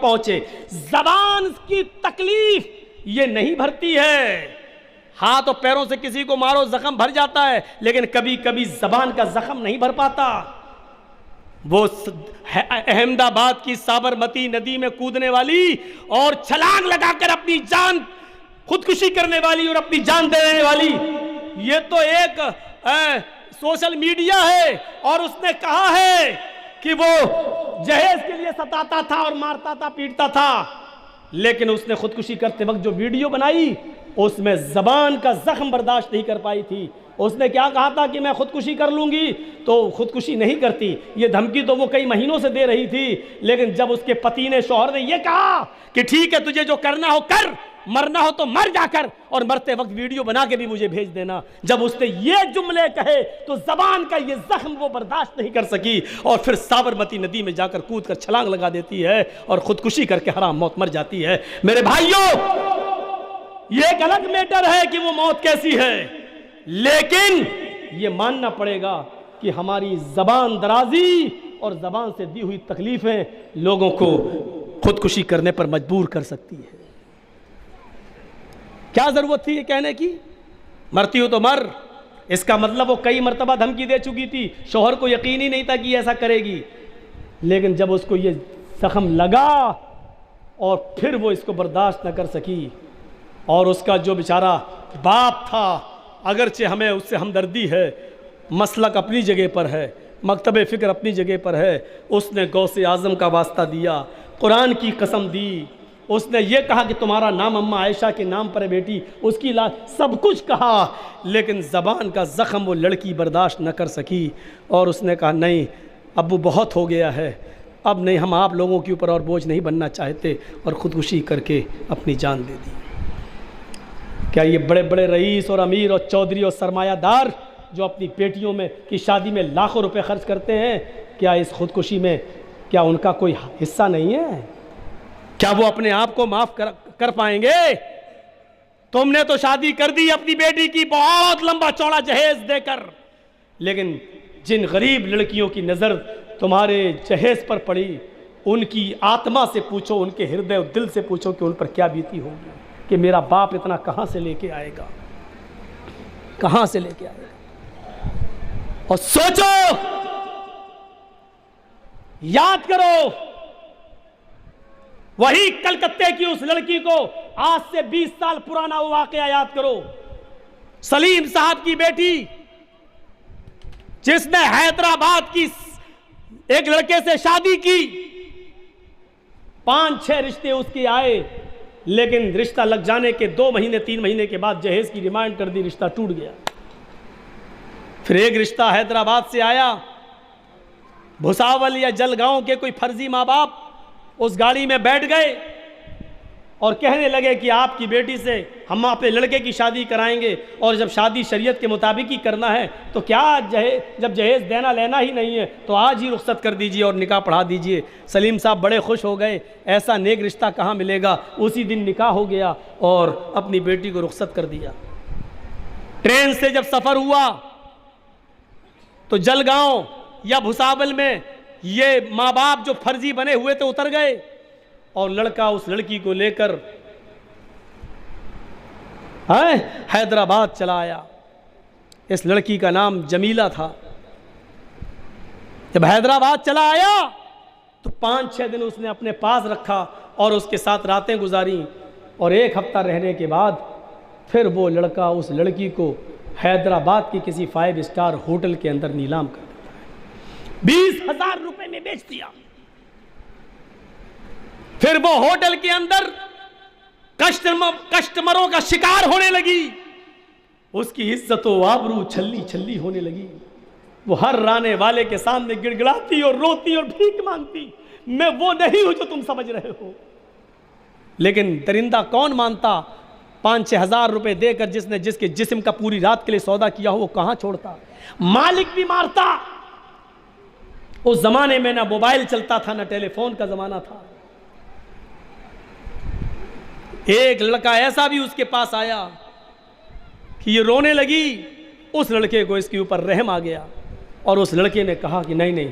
پہنچے. زبان کی تکلیف یہ نہیں بھرتی ہے. ہاتھ اور پیروں سے کسی کو مارو زخم بھر جاتا ہے, لیکن کبھی کبھی زبان کا زخم نہیں بھر پاتا. وہ احمد آباد کی سابرمتی ندی میں کودنے والی اور چھلانگ لگا کر اپنی جان خودکشی کرنے والی اور اپنی جان دینے والی, یہ تو ایک سوشل میڈیا ہے. اور اس نے کہا ہے کہ وہ جہیز کے لیے ستاتا تھا اور مارتا تھا, پیٹتا تھا, لیکن اس نے خودکشی کرتے وقت جو ویڈیو بنائی اس میں زبان کا زخم برداشت نہیں کر پائی تھی. اس نے کیا کہا تھا کہ میں خودکشی کر لوں گی, تو خودکشی نہیں کرتی. یہ دھمکی تو وہ کئی مہینوں سے دے رہی تھی, لیکن جب اس کے پتی نے, شوہر نے یہ کہا کہ ٹھیک ہے تجھے جو کرنا ہو کر, مرنا ہو تو مر جا کر, اور مرتے وقت ویڈیو بنا کے بھی مجھے بھیج دینا, جب اس نے یہ جملے کہے تو زبان کا یہ زخم وہ برداشت نہیں کر سکی, اور پھر سابرمتی ندی میں جا کر کود کر چھلانگ لگا دیتی ہے اور خودکشی کر کے حرام موت مر جاتی ہے. میرے بھائیوں, یہ ایک الگ میٹر ہے کہ وہ موت کیسی ہے, لیکن یہ ماننا پڑے گا کہ ہماری زبان درازی اور زبان سے دی ہوئی تکلیفیں لوگوں کو خودکشی کرنے پر مجبور کر سکتی ہے. کیا ضرورت تھی یہ کہنے کی مرتی ہو تو مر؟ اس کا مطلب وہ کئی مرتبہ دھمکی دے چکی تھی, شوہر کو یقین ہی نہیں تھا کہ ایسا کرے گی, لیکن جب اس کو یہ زخم لگا اور پھر وہ اس کو برداشت نہ کر سکی, اور اس کا جو بیچارہ باپ تھا, اگرچہ ہمیں اس سے ہمدردی ہے, مسلک اپنی جگہ پر ہے, مکتب فکر اپنی جگہ پر ہے, اس نے غوث اعظم کا واسطہ دیا, قرآن کی قسم دی, اس نے یہ کہا کہ تمہارا نام اماں عائشہ کے نام پر ہے بیٹی, اس کی سب کچھ کہا, لیکن زبان کا زخم وہ لڑکی برداشت نہ کر سکی, اور اس نے کہا نہیں ابو بہت ہو گیا ہے, اب نہیں, ہم آپ لوگوں کے اوپر اور بوجھ نہیں بننا چاہتے, اور خودکشی کر کے اپنی جان دے دی. کیا یہ بڑے بڑے رئیس اور امیر اور چودھری اور سرمایہ دار جو اپنی بیٹیوں میں کی شادی میں لاکھوں روپے خرچ کرتے ہیں, کیا اس خودکشی میں کیا ان کا کوئی حصہ نہیں ہے؟ کیا وہ اپنے آپ کو معاف کر پائیں گے؟ تم نے تو شادی کر دی اپنی بیٹی کی بہت لمبا چوڑا جہیز دے کر, لیکن جن غریب لڑکیوں کی نظر تمہارے جہیز پر پڑی, ان کی آتما سے پوچھو, ان کے ہردے اور دل سے پوچھو کہ ان پر کیا بیتی ہوگی کہ میرا باپ اتنا کہاں سے لے کے آئے گا, کہاں سے لے کے آئے گا. اور سوچو, یاد کرو وہی کلکتے کی اس لڑکی کو, آج سے 20 سال پرانا وہ واقعہ یاد کرو. سلیم صاحب کی بیٹی جس نے حیدرآباد کی ایک لڑکے سے شادی کی, 5-6 رشتے اس کے آئے, لیکن رشتہ لگ جانے کے 2 مہینے 3 مہینے کے بعد جہیز کی ڈیمانڈ کر دی, رشتہ ٹوٹ گیا. پھر ایک رشتہ حیدرآباد سے آیا, بھساول یا جلگاؤں کے کوئی فرضی ماں باپ اس گاڑی میں بیٹھ گئے اور کہنے لگے کہ آپ کی بیٹی سے ہم اپنے لڑکے کی شادی کرائیں گے, اور جب شادی شریعت کے مطابق ہی کرنا ہے تو کیا جب جہیز دینا لینا ہی نہیں ہے تو آج ہی رخصت کر دیجئے اور نکاح پڑھا دیجئے. سلیم صاحب بڑے خوش ہو گئے, ایسا نیک رشتہ کہاں ملے گا. اسی دن نکاح ہو گیا اور اپنی بیٹی کو رخصت کر دیا. ٹرین سے جب سفر ہوا تو جلگاؤں یا بھساول میں یہ ماں باپ جو فرضی بنے ہوئے تھے اتر گئے, اور لڑکا اس لڑکی کو لے کر حیدرآباد چلا آیا. اس لڑکی کا نام جمیلہ تھا. جب حیدرآباد چلا آیا تو 5-6 دن اس نے اپنے پاس رکھا اور اس کے ساتھ راتیں گزاریں, اور 1 ہفتہ رہنے کے بعد پھر وہ لڑکا اس لڑکی کو حیدرآباد کی کسی 5 اسٹار ہوٹل کے اندر نیلام کر دیتا ہے, 20,000 روپے میں بیچ دیا. پھر وہ ہوٹل کے اندر کسٹمروں کا شکار ہونے لگی, اس کی عزت و آبرو چھلی چھلی ہونے لگی. وہ ہر رانے والے کے سامنے گڑ گڑاتی اور روتی اور بھیک مانگتی, میں وہ نہیں ہوں جو تم سمجھ رہے ہو. لیکن درندہ کون مانتا, 5-6 ہزار روپے دے کر جس کے جسم کا پوری رات کے لیے سودا کیا ہو وہ کہاں چھوڑتا. مالک بھی مارتا. اس زمانے میں نہ موبائل چلتا تھا نہ ٹیلی فون کا زمانہ تھا. ایک لڑکا ایسا بھی اس کے پاس آیا کہ یہ رونے لگی. اس لڑکے کو اس کے اوپر رحم آ گیا اور اس لڑکے نے کہا کہ نہیں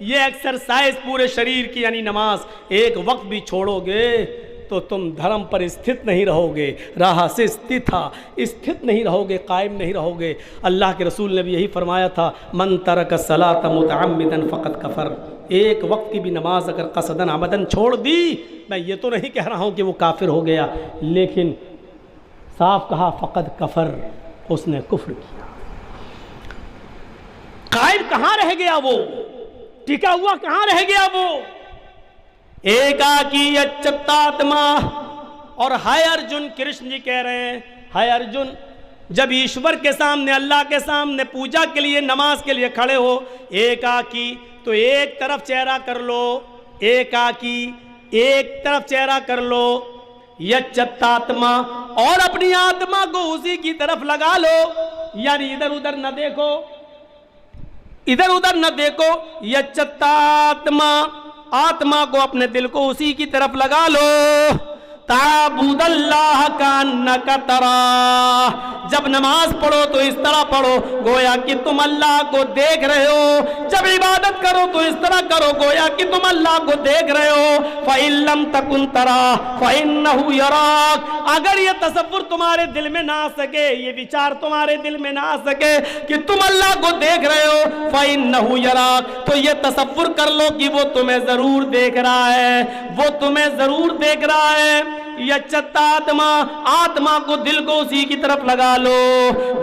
یہ ایکسرسائز پورے شریر کی یعنی نماز ایک وقت بھی چھوڑو گے تو تم دھرم پر استھت نہیں رہو گے، راہ سے استھت نہیں رہو گے، قائم نہیں رہو گے۔ اللہ کے رسول نے بھی یہی فرمایا تھا، من ترک الصلاۃ متعمدا فقد کفر۔ ایک وقت کی بھی نماز اگر قصدن عمدن چھوڑ دی، میں یہ تو نہیں کہہ رہا ہوں کہ وہ کافر ہو گیا، لیکن صاف کہا فقد کفر، اس نے کفر کیا۔ قائم کہاں رہ گیا وہ؟ ٹکا ہوا کہاں رہ گیا وہ؟ ایکاکی اچتاتما۔ اور ہائے ارجن، کرشن جی کہہ رہے ہیں ہائے ارجن، جب ایشور کے سامنے، اللہ کے سامنے پوجا کے لیے، نماز کے لیے کھڑے ہو، ایکاکی تو ایک طرف چہرہ کر لو، ایکاکی ایک طرف چہرہ کر لو، یچتاتما اور اپنی آتما کو اسی کی طرف لگا لو، یعنی ادھر ادھر نہ دیکھو، ادھر ادھر نہ دیکھو، یچتاتما آتما کو، اپنے دل کو اسی کی طرف لگا لو۔ تعبد اللہ کانک تراہ، جب نماز پڑھو تو اس طرح پڑھو گویا کہ تم اللہ کو دیکھ رہے ہو، جب عبادت کرو تو اس طرح کرو گویا کہ تم اللہ کو دیکھ رہے ہو۔ فَإِن لَمْ تَكُنْ تَرَاهُ فَإِنَّهُ يَرَاكَ، اگر یہ تصور تمہارے دل میں نہ آ سکے، یہ وچار تمہارے دل میں نہ آ سکے کہ تم اللہ کو دیکھ رہے ہو، فَإِنَّهُ يَرَاكَ، تو یہ تصور کر لو کہ وہ تمہیں ضرور دیکھ رہا ہے، وہ تمہیں ضرور دیکھ رہا ہے۔ یچت آتما کو، دل کو اسی کی طرف لگا لو۔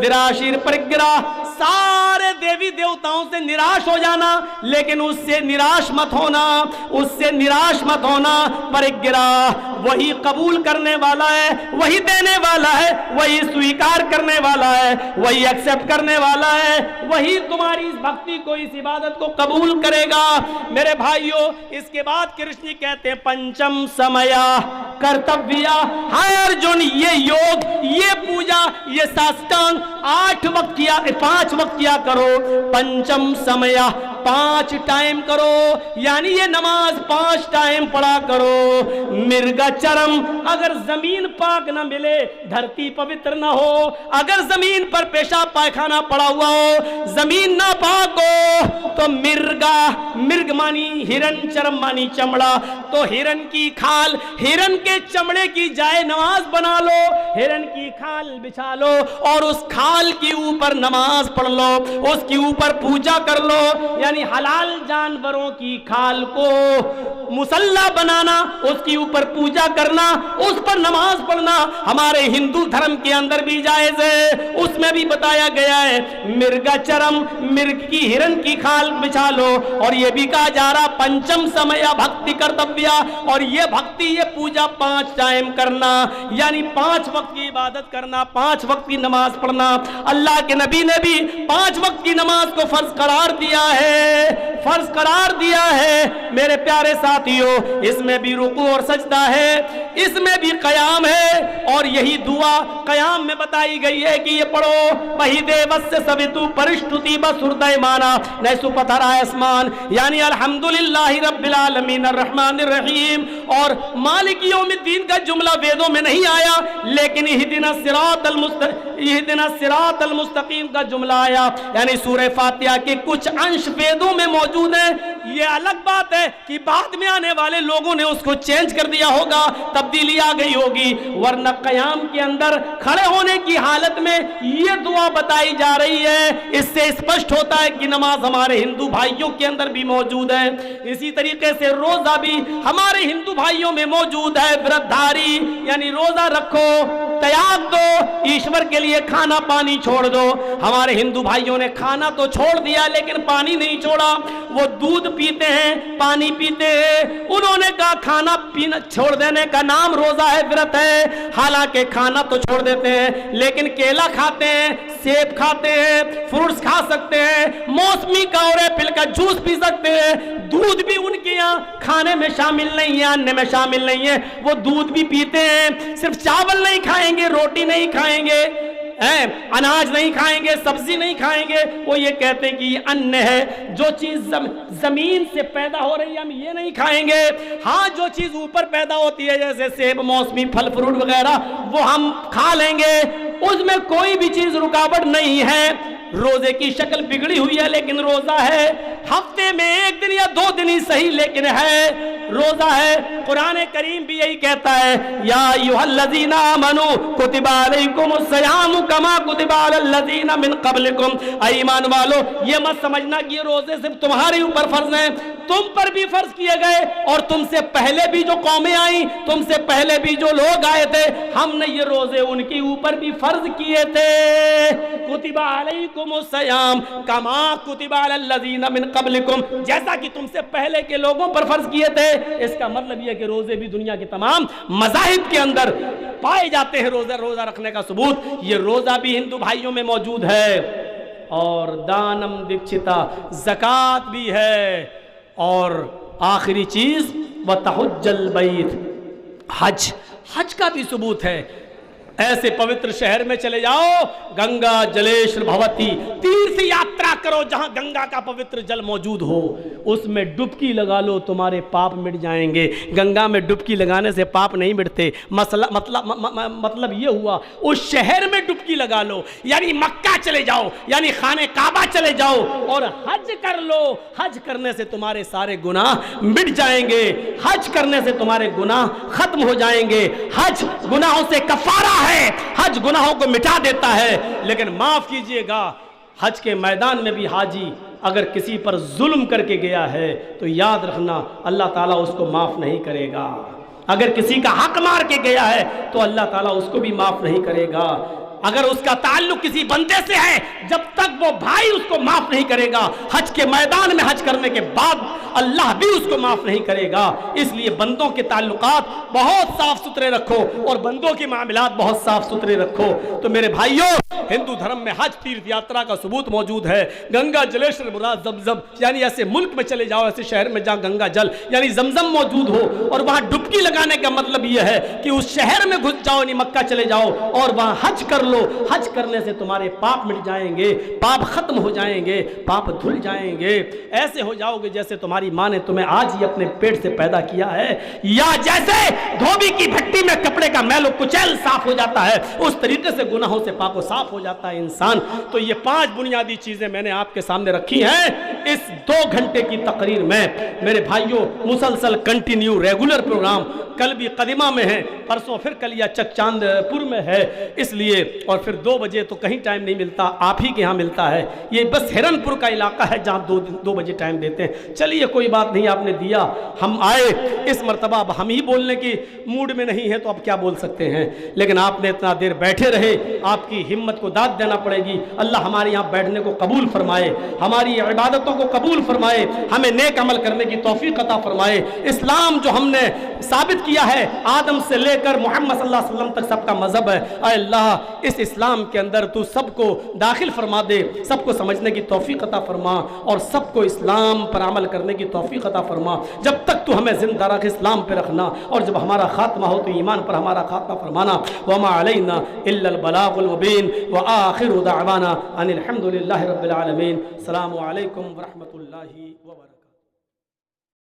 وراشیر پرگرا، سارے دیوی دیوتاؤں سے نراش ہو جانا، لیکن اس سے نراش مت ہونا، اس سے نراش مت ہونا۔ پرگرا وہی قبول کرنے والا ہے، وہی دینے والا ہے، وہی سویکار کرنے والا ہے، وہی ایکسپٹ کرنے والا ہے، وہی تمہاری اس بھکتی کو، اس عبادت کو قبول کرے گا۔ میرے بھائیوں، اس کے بعد کرشن جی کہتے ہیں پنچم سمیا کرتویہ، ہائے ارجن، یہ یوگ، یہ پوجا، یہ ساسٹانگ 8 وقت کیا، 5 وقت کیا کرو۔ پنچم سمیا، 5 ٹائم کرو، یعنی یہ نماز 5 ٹائم پڑھا کرو۔ مرگا چرم، اگر زمین پاک نہ ملے، دھرتی پوتر نہ ہو، اگر زمین پر پیشاب پائخانہ پڑا ہوا ہو، زمین نہ پاک ہو، تو مرگا، مرگ مانی ہرن، چرم مانی چمڑا، تو ہرن کی کھال، ہرن کے چمڑے کی جائے نماز بنا لو، ہرن کی کھال بچھا لو اور اس کھال کی اوپر نماز پڑھ لو، اس کی اوپر پوجا کر لو۔ یعنی حلال جانوروں کی کھال کو مصلی بنانا، اس کی اوپر پوجا کرنا، اس پر نماز پڑھنا ہمارے ہندو دھرم کے اندر بھی جائز ہے۔ اس میں بھی بتایا گیا ہے مرگا چرم، مرگ کی ہرن کی کھال بچھا لو۔ اور یہ بھی کہا جا رہا پنچم سمیا بھکتی کرتویہ، اور یہ بھکتی، یہ پوجا 5 ٹائم کرنا، یعنی 5 وقت کی عبادت کرنا، 5 وقت کی نماز پڑھنا۔ اللہ کے نبی نے بھی 5 وقت کی نماز کو فرض قرار دیا ہے، فرض قرار دیا ہے۔ میرے پیارے ساتھیوں، اس میں بھی رکوع اور سجدہ ہے، اس میں بھی قیام ہے، اور یہی دعا قیام میں بتائی گئی ہے کہ یہ پڑھو، وہی دیوس سویتو پرشتتی بسردے مانا نیسو پتھرا اسمان، یعنی الحمدللہ رب العالمین الرحمن الرحیم۔ اور مالک یوم الدین کا جملہ ویدوں میں نہیں آیا، لیکن اہدنا الصراط المستقیم کا جملہ آیا، یعنی سورہ فاتحہ کے کچھ انش ویدوں میں موجود ہیں۔ یہ الگ بات ہے کہ بعد میں آنے والے لوگوں نے اس کو چینج کر دیا ہوگا، تبدیلی آ گئی ہوگی، ورنہ قیام کے اندر کھڑے ہونے کی حالت میں یہ دعا بتائی جا رہی ہے۔ اس سے اسپشٹ ہوتا ہے کہ نماز ہمارے ہندو بھائیوں کے اندر بھی موجود ہے۔ اسی طریقے سے روزہ بھی ہمارے ہندو بھائیوں میں موجود ہے۔ وردھاری یعنی روزہ رکھو، تیاگ دو، ایشور کے لیے کھانا پانی چھوڑ دو۔ ہمارے ہندو بھائیوں نے کھانا تو چھوڑ دیا لیکن پانی نہیں چھوڑا، وہ دودھ پیتے ہیں، پانی پیتے ہیں۔ انہوں نے کہا کھانا پینا چھوڑ دینے کا نام روزہ ہے، ورت ہے، حالانکہ کھانا تو چھوڑ دیتے ہیں لیکن کیلا کھاتے ہیں، سیب کھاتے ہیں، فروٹس کھا سکتے ہیں، موسمی کا اور ایپل کا جوس پی سکتے ہیں۔ دودھ بھی ان کے یہاں کھانے میں شامل نہیں ہے، اننے میں شامل نہیں ہے، وہ دودھ بھی پیتے ہیں۔ صرف چاول نہیں کھائیں گے، روٹی نہیں کھائیں گے، اناج نہیں کھائیں گے، سبزی نہیں کھائیں گے، وہ یہ کہتے ہیں کہ یہ ان ہے، جو چیز زمین سے پیدا ہو رہی ہے ہم یہ نہیں کھائیں گے۔ ہاں جو چیز اوپر پیدا ہوتی ہے جیسے سیب، موسمی پھل فروٹ وغیرہ وہ ہم کھا لیں گے۔ اس میں کوئی بھی چیز رکاوٹ نہیں ہے. روزے کی شکل بگڑی ہوئی ہے لیکن روزہ ہے. ہفتے میں 1 دن یا 2 دن ہی صحیح لیکن ہے, روزہ ہے. قرآن کریم بھی یہی کہتا ہے, یا ایھا الذین آمنوا کتب علیکم الصیام کما کتب علی الذین من قبلکم. اے ایمان والو, یہ مت سمجھنا کہ یہ روزے صرف تمہارے اوپر فرض ہیں, تم پر بھی فرض کیے گئے اور تم سے پہلے بھی جو قومیں آئیں, تم سے پہلے بھی جو لوگ آئے تھے, ہم نے یہ روزے ان کے اوپر بھی فرض کیے تھے. کتب علیکم الصیام کما کتب علی الذین من قبلکم, جیسا کہ تم سے پہلے کے لوگوں پر فرض کیے تھے. اس کا مطلب یہ کہ روزے بھی دنیا کے تمام مذاہب کے اندر پائے جاتے ہیں. روزہ رکھنے کا ثبوت یہ روزہ بھی ہندو بھائیوں میں موجود ہے, اور دانم دکشتا زکوٰۃ بھی ہے, اور آخری چیز وتحج البیت, حج کا بھی ثبوت ہے. ایسے پوتر شہر میں چلے جاؤ, گنگا جلیشور بھوتی, تیرتھ یاترا کرو جہاں گنگا کا پوتر جل موجود ہو, اس میں ڈبکی لگا لو, تمہارے پاپ مٹ جائیں گے. گنگا میں ڈبکی لگانے سے پاپ نہیں مٹتے. مطلب یہ ہوا اس شہر میں ڈبکی لگا لو, یعنی مکہ چلے جاؤ, یعنی خانہ کعبہ چلے جاؤ اور حج کر لو. حج کرنے سے تمہارے سارے گناہ مٹ جائیں گے, حج کرنے سے تمہارے گناہ ختم ہو جائیں گے. حج گناہوں سے کفارہ ہے, حج گناہوں کو مٹا دیتا ہے. لیکن معاف کیجئے گا, حج کے میدان میں بھی حاجی اگر کسی پر ظلم کر کے گیا ہے تو یاد رکھنا اللہ تعالیٰ اس کو معاف نہیں کرے گا. اگر کسی کا حق مار کے گیا ہے تو اللہ تعالیٰ اس کو بھی معاف نہیں کرے گا. اگر اس کا تعلق کسی بندے سے ہے, جب تک وہ بھائی اس کو معاف نہیں کرے گا, حج کے میدان میں حج کرنے کے بعد اللہ بھی اس کو معاف نہیں کرے گا. اس لیے بندوں کے تعلقات بہت صاف ستھرے رکھو اور بندوں کے معاملات بہت صاف ستھرے رکھو. تو میرے بھائیوں, ہندو دھرم میں حج تیرتھ یاترا کا ثبوت موجود ہے. گنگا جلیشور مراد زمزم, یعنی ایسے ملک میں چلے جاؤ, ایسے شہر میں جہاں گنگا جل یعنی زمزم موجود ہو, اور وہاں ڈبکی لگانے کا مطلب یہ ہے کہ اس شہر میں گھس جاؤ, یعنی مکہ چلے جاؤ اور وہاں حج کر لو. حج کرنے سے تمہارے پاپ مٹ جائیں گے, پاپ ختم ہو جائیں گے, پاپ دھل جائیں گے. ایسے ہو جاؤ گے جیسے تمہاری ماں نے تمہیں آج ہی اپنے پیٹ سے پیدا کیا ہے, یا جیسے دھوبی کی بھٹی میں کپڑے کا میل و کچیل صاف ہو جاتا ہے, اس طریقے سے گناہوں سے پاک و صاف ہو جاتا ہے انسان. تو یہ 5 بنیادی چیزیں میں نے آپ کے سامنے رکھی ہیں اس 2 گھنٹے کی تقریر میں. میرے بھائیوں, مسلسل کنٹینیو ریگولر پروگرام, کل بھی قدیمہ میں ہے, پرسوں پھر کلیا چک چاند پور میں ہے, اس لیے, اور پھر 2 بجے تو کہیں ٹائم نہیں ملتا, آپ ہی کے ہاں ملتا ہے. یہ بس ہرن پور کا علاقہ ہے جہاں 2 بجے ٹائم دیتے ہیں. چلیے کوئی بات نہیں, آپ نے دیا, ہم آئے. اس مرتبہ اب ہم ہی بولنے کی موڈ میں نہیں ہے تو اب کیا بول سکتے ہیں, لیکن آپ نے اتنا دیر بیٹھے رہے, آپ کی ہمت کو داد دینا پڑے گی. اللہ ہمارے یہاں بیٹھنے کو قبول فرمائے, ہماری عبادتوں کو قبول فرمائے, ہمیں نیک عمل کرنے کی توفیق عطا فرمائے. اسلام جو ہم نے ثابت کیا ہے, آدم سے لے کر محمد صلی اللہ علیہ وسلم تک سب کا مذہب ہے, اے اللہ اس اسلام کے اندر تو سب کو داخل فرما دے, سب کو سمجھنے کی توفیق عطا فرما, اور سب کو اسلام پر عمل کرنے کی توفیق عطا فرما. جب تک تو ہمیں زندہ رکھ اسلام پہ رکھنا, اور جب ہمارا خاتمہ ہو تو ایمان پر ہمارا خاتمہ فرمانا. وما علینا الا البلاغ المبین, وآخر دعوانا ان الحمد للہ رب العالمین. السلام علیکم ورحمۃ اللہ وبرکاتہ.